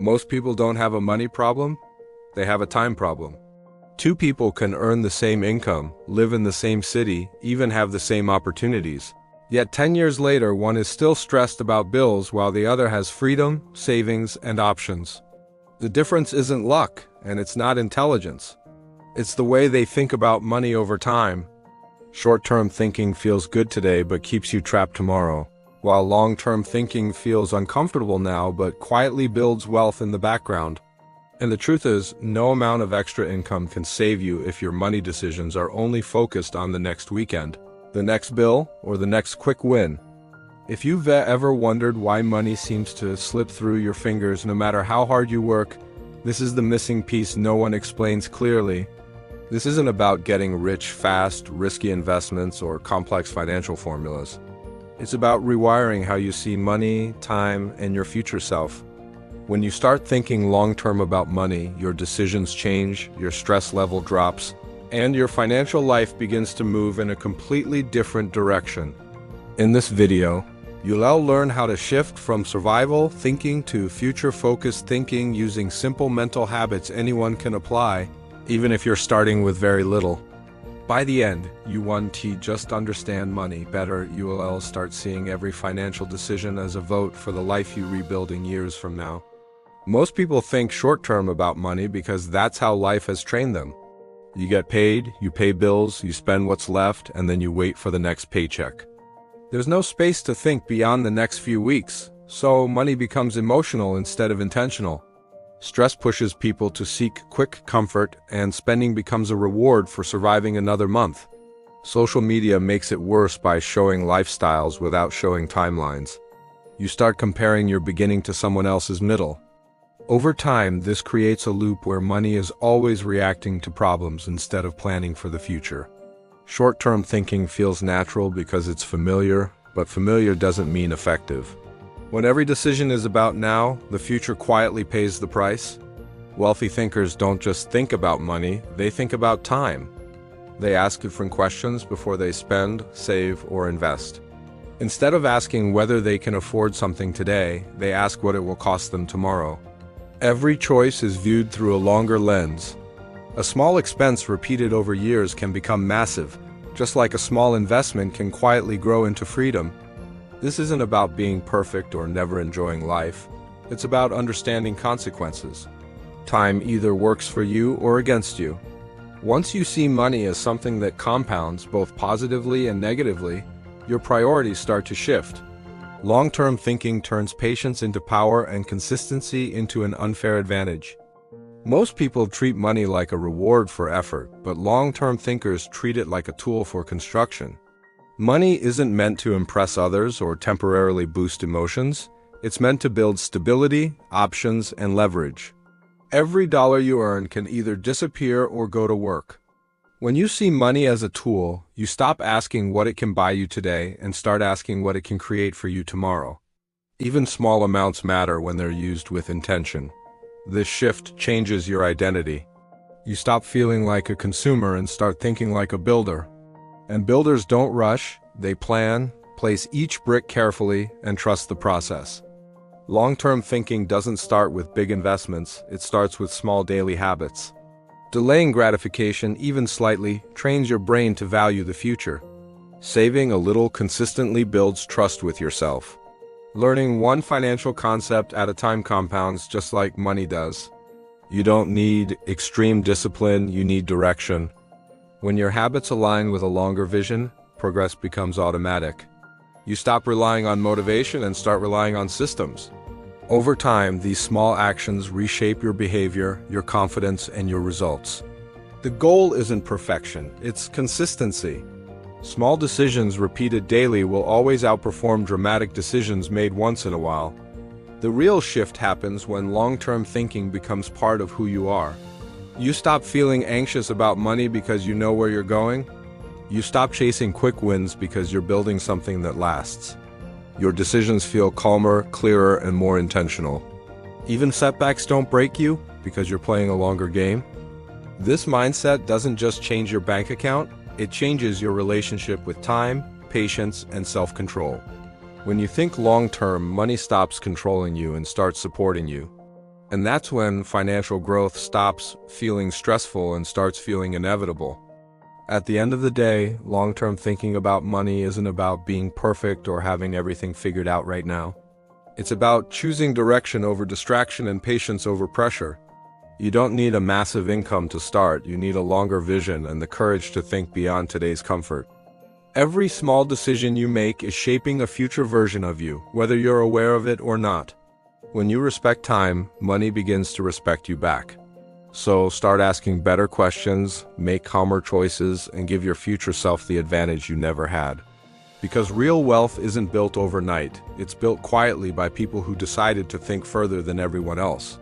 Most people don't have a money problem, they have a time problem. Two people can earn the same income, live in the same city, even have the same opportunities. Yet 10 years later, one is still stressed about bills while the other has freedom, savings, and options. The difference isn't luck, and it's not intelligence. It's the way they think about money over time. Short-term thinking feels good today but keeps you trapped tomorrow, while long-term thinking feels uncomfortable now but quietly builds wealth in the background. And the truth is, no amount of extra income can save you if your money decisions are only focused on the next weekend, the next bill, or the next quick win. If you've ever wondered why money seems to slip through your fingers no matter how hard you work, this is the missing piece no one explains clearly. This isn't about getting rich fast, risky investments, or complex financial formulas. It's about rewiring how you see money, time, and your future self. When you start thinking long-term about money, your decisions change, your stress level drops, and your financial life begins to move in a completely different direction. In this video, you'll learn how to shift from survival thinking to future-focused thinking using simple mental habits anyone can apply, even if you're starting with very little. By the end, you want to just understand money better. You will start seeing every financial decision as a vote for the life you're rebuilding years from now. Most people think short-term about money because that's how life has trained them. You get paid, you pay bills, you spend what's left, and then you wait for the next paycheck. There's no space to think beyond the next few weeks, so money becomes emotional instead of intentional. Stress pushes people to seek quick comfort, and spending becomes a reward for surviving another month. Social media makes it worse by showing lifestyles without showing timelines. You start comparing your beginning to someone else's middle. Over time, this creates a loop where money is always reacting to problems instead of planning for the future. Short-term thinking feels natural because it's familiar, but familiar doesn't mean effective. When every decision is about now, the future quietly pays the price. Wealthy thinkers don't just think about money, they think about time. They ask different questions before they spend, save, or invest. Instead of asking whether they can afford something today, they ask what it will cost them tomorrow. Every choice is viewed through a longer lens. A small expense repeated over years can become massive, just like a small investment can quietly grow into freedom. This isn't about being perfect or never enjoying life. It's about understanding consequences. Time either works for you or against you. Once you see money as something that compounds both positively and negatively, your priorities start to shift. Long-term thinking turns patience into power and consistency into an unfair advantage. Most people treat money like a reward for effort, but long-term thinkers treat it like a tool for construction. Money isn't meant to impress others or temporarily boost emotions. It's meant to build stability, options, and leverage. Every dollar you earn can either disappear or go to work. When you see money as a tool, you stop asking what it can buy you today and start asking what it can create for you tomorrow. Even small amounts matter when they're used with intention. This shift changes your identity. You stop feeling like a consumer and start thinking like a builder. And builders don't rush, they plan, place each brick carefully, and trust the process. Long-term thinking doesn't start with big investments, it starts with small daily habits. Delaying gratification, even slightly, trains your brain to value the future. Saving a little consistently builds trust with yourself. Learning one financial concept at a time compounds just like money does. You don't need extreme discipline, you need direction. When your habits align with a longer vision, progress becomes automatic. You stop relying on motivation and start relying on systems. Over time, these small actions reshape your behavior, your confidence, and your results. The goal isn't perfection, it's consistency. Small decisions repeated daily will always outperform dramatic decisions made once in a while. The real shift happens when long-term thinking becomes part of who you are. You stop feeling anxious about money because you know where you're going. You stop chasing quick wins because you're building something that lasts. Your decisions feel calmer, clearer, and more intentional. Even setbacks don't break you because you're playing a longer game. This mindset doesn't just change your bank account, it changes your relationship with time, patience, and self-control. When you think long-term, money stops controlling you and starts supporting you. And that's when financial growth stops feeling stressful and starts feeling inevitable. At the end of the day, long-term thinking about money isn't about being perfect or having everything figured out right now. It's about choosing direction over distraction and patience over pressure. You don't need a massive income to start, you need a longer vision and the courage to think beyond today's comfort. Every small decision you make is shaping a future version of you, whether you're aware of it or not. When you respect time, money begins to respect you back. So start asking better questions, make calmer choices, and give your future self the advantage you never had. Because real wealth isn't built overnight, it's built quietly by people who decided to think further than everyone else.